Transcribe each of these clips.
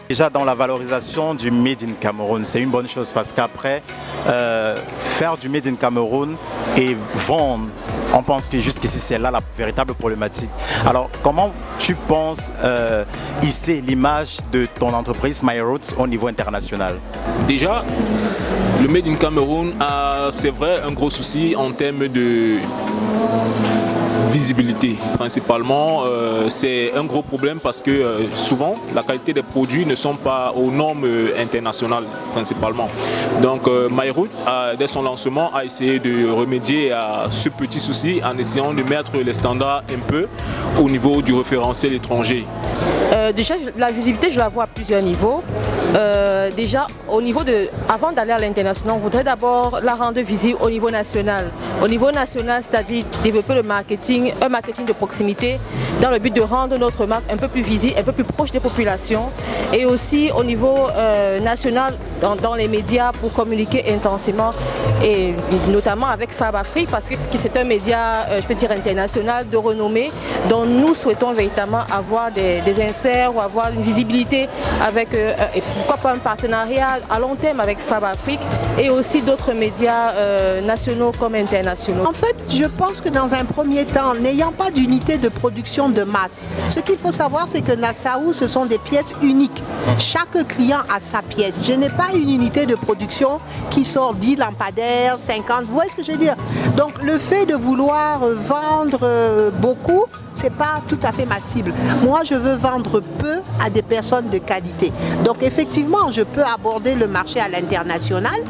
Déjà dans la valorisation du Made in Cameroun, c'est une bonne chose parce qu'après, faire du Made in Cameroun et vendre, on pense que jusqu'ici c'est là la véritable problématique. Alors comment tu penses hisser l'image de ton entreprise MyRoots au niveau international? Déjà, le Made in Cameroun a, c'est vrai, un gros souci en termes de visibilité. Principalement, c'est un gros problème parce que souvent, la qualité des produits ne sont pas aux normes internationales, principalement. Donc, MyRoots, dès son lancement, a essayé de remédier à ce petit souci en essayant de mettre les standards un peu au niveau du référentiel étranger. Déjà, la visibilité, je la vois à plusieurs niveaux. Déjà, avant d'aller à l'international, on voudrait d'abord la rendre visible au niveau national. Au niveau national, c'est-à-dire développer un marketing de proximité dans le but de rendre notre marque un peu plus visible, un peu plus proche des populations. Et aussi au niveau national, dans les médias pour communiquer intensément, et notamment avec Fab Afrique, parce que c'est un média, je peux dire, international de renommée, dont nous souhaitons véritablement avoir des inserts ou avoir une visibilité avec, et pourquoi pas un partenariat à long terme avec Fab Afrique et aussi d'autres médias nationaux comme internationaux. En fait, je pense que dans un premier temps, n'ayant pas d'unité de production de masse, ce qu'il faut savoir, c'est que Nassau, ce sont des pièces uniques. Chaque client a sa pièce. Je n'ai pas une unité de production qui sort 10 lampadaires, 50, vous voyez ce que je veux dire? Donc le fait de vouloir vendre beaucoup, c'est pas tout à fait ma cible. Moi, je veux vendre peu à des personnes de qualité. Donc effectivement, je peux aborder le marché à l'international,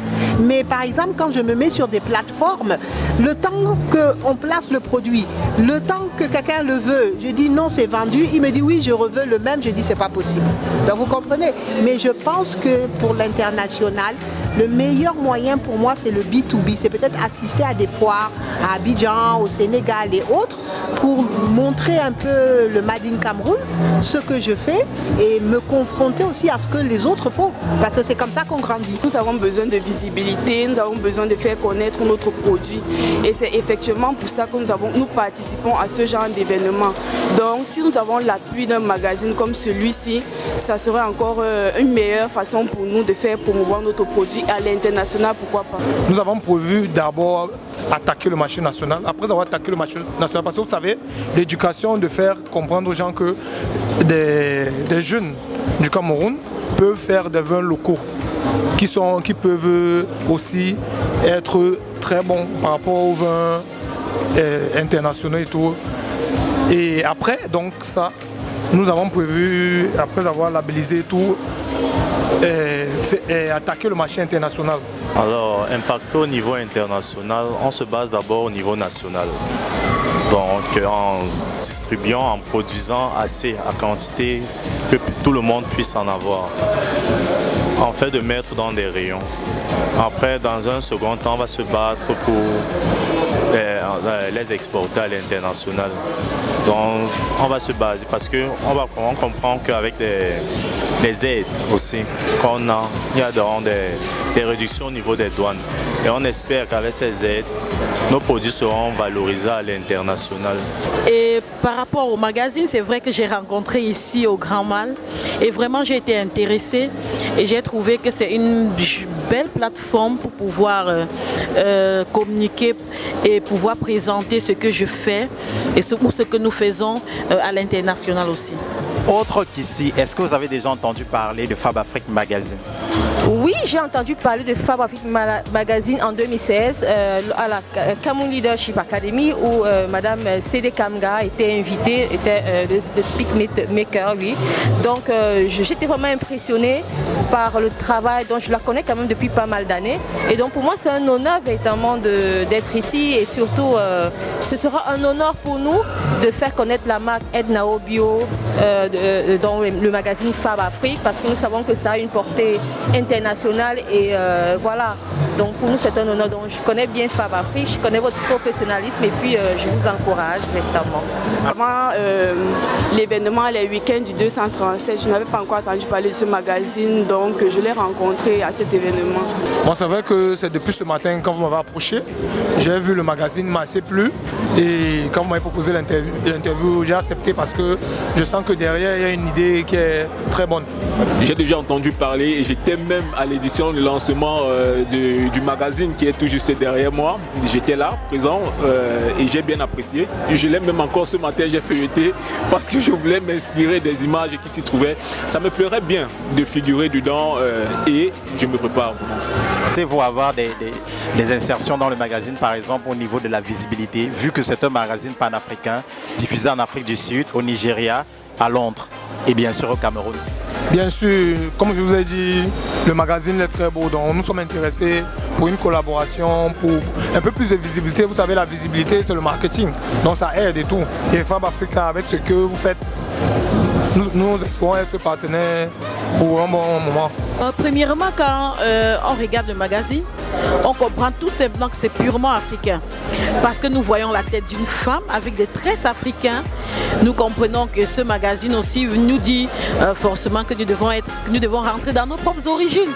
mais par exemple, quand je me mets sur des plateformes, le temps qu'on place le produit, le temps que quelqu'un le veut, je dis non, c'est vendu, il me dit oui, je reveux le même, je dis c'est pas possible. Donc vous comprenez? Mais je pense que pour l'international, le meilleur moyen pour moi, c'est le B2B. C'est peut-être assister à des foires à Abidjan, au Sénégal et autres pour montrer un peu le Made in Cameroun, ce que je fais et me confronter aussi à ce que les autres font. Parce que c'est comme ça qu'on grandit. Nous avons besoin de visibilité, nous avons besoin de faire connaître notre produit. Et c'est effectivement pour ça que nous participons à ce genre d'événement. Donc si nous avons l'appui d'un magazine comme celui-ci, ça serait encore une meilleure façon pour nous de faire promouvoir notre produit à l'international, pourquoi pas. Nous avons prévu d'abord attaquer le marché national. Après avoir attaqué le marché national, parce que vous savez, l'éducation, de faire comprendre aux gens que des jeunes du Cameroun peuvent faire des vins locaux qui peuvent aussi être très bons par rapport aux vins internationaux et tout. Et après, donc ça, nous avons prévu, après avoir labellisé tout, attaquer le marché international. Alors, impacter au niveau international, on se base d'abord au niveau national. Donc, en distribuant, en produisant assez à quantité que tout le monde puisse en avoir. En fait, de mettre dans des rayons. Après, dans un second temps, on va se battre pour les exporter à l'international. Donc, on va se baser parce qu'on comprend qu'avec les aides aussi qu'on a, il y a des réductions au niveau des douanes. Et on espère qu'avec ces aides, nos produits seront valorisés à l'international. Et par rapport au magazine, c'est vrai que j'ai rencontré ici au Grand Mal et vraiment j'ai été intéressée et j'ai trouvé que c'est une belle plateforme pour pouvoir communiquer et pouvoir présenter ce que je fais et ce que nous faisons à l'international aussi. Autre qu'ici, est-ce que vous avez déjà entendu parler de Fab Afrique Magazine? Oui, j'ai entendu parler de Fab Afrique Magazine en 2016 à la Cameroun Leadership Academy où Madame Cédé Kamga était invitée, était le speak maker, oui. Donc j'étais vraiment impressionnée par le travail, donc je la connais quand même depuis pas mal d'années. Et donc pour moi c'est un honneur véritablement d'être ici et surtout ce sera un honneur pour nous de faire connaître la marque Ednao Bio dans le magazine Fab Afrique parce que nous savons que ça a une portée internationale et voilà. Donc pour nous c'est un honneur. Donc je connais bien Fab Afrique, je connais votre professionnalisme et puis je vous encourage véritablement. Avant l'événement, les week-ends du 237, je n'avais pas encore entendu parler de ce magazine, donc je l'ai rencontré à cet événement. Moi c'est vrai que c'est depuis ce matin quand vous m'avez approché, j'ai vu le magazine, m'a assez plu et quand vous m'avez proposé l'interview, j'ai accepté parce que je sens que derrière derrière, il y a une idée qui est très bonne. J'ai déjà entendu parler et j'étais même à l'édition de lancement du magazine qui est tout juste derrière moi. J'étais là, présent, et j'ai bien apprécié. Je l'aime même encore ce matin, j'ai feuilleté parce que je voulais m'inspirer des images qui s'y trouvaient. Ça me plairait bien de figurer dedans et je me prépare. Vous avoir des insertions dans le magazine, par exemple au niveau de la visibilité, vu que c'est un magazine panafricain diffusé en Afrique du Sud, au Nigeria, à Londres et bien sûr au Cameroun. Bien sûr, comme je vous ai dit, le magazine est très beau, donc nous sommes intéressés pour une collaboration, pour un peu plus de visibilité. Vous savez, la visibilité, c'est le marketing, donc ça aide et tout. Et Fab Africa, avec ce que vous faites, nous espérons être partenaires pour un bon moment. Premièrement, quand on regarde le magazine, on comprend tout simplement que c'est purement africain. Parce que nous voyons la tête d'une femme avec des tresses africains. Nous comprenons que ce magazine aussi nous dit forcément que nous devons rentrer dans nos propres origines.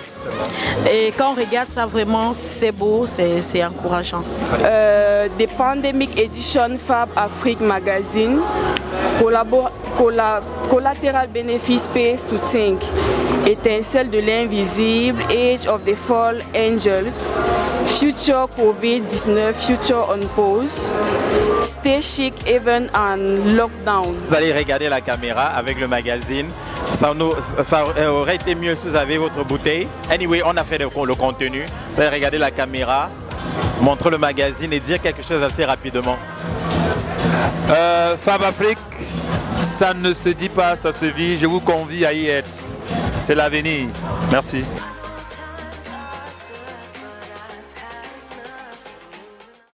Et quand on regarde ça, vraiment, c'est beau, c'est encourageant. The Pandemic Edition Fab Afrique Magazine, Collateral Benefit Space to Think, Étincelle de l'invisible, Age of the Fall Angels, Future COVID-19, Future on Pause, Stay Chic Even on Lockdown. Vous allez regarder la caméra avec le magazine. Ça aurait été mieux si vous avez votre bouteille. Anyway, on a fait le contenu. Vous allez regarder la caméra, montrer le magazine et dire quelque chose assez rapidement. Fab Afrique, ça ne se dit pas, ça se vit. Je vous convie à y être. C'est l'avenir. Merci.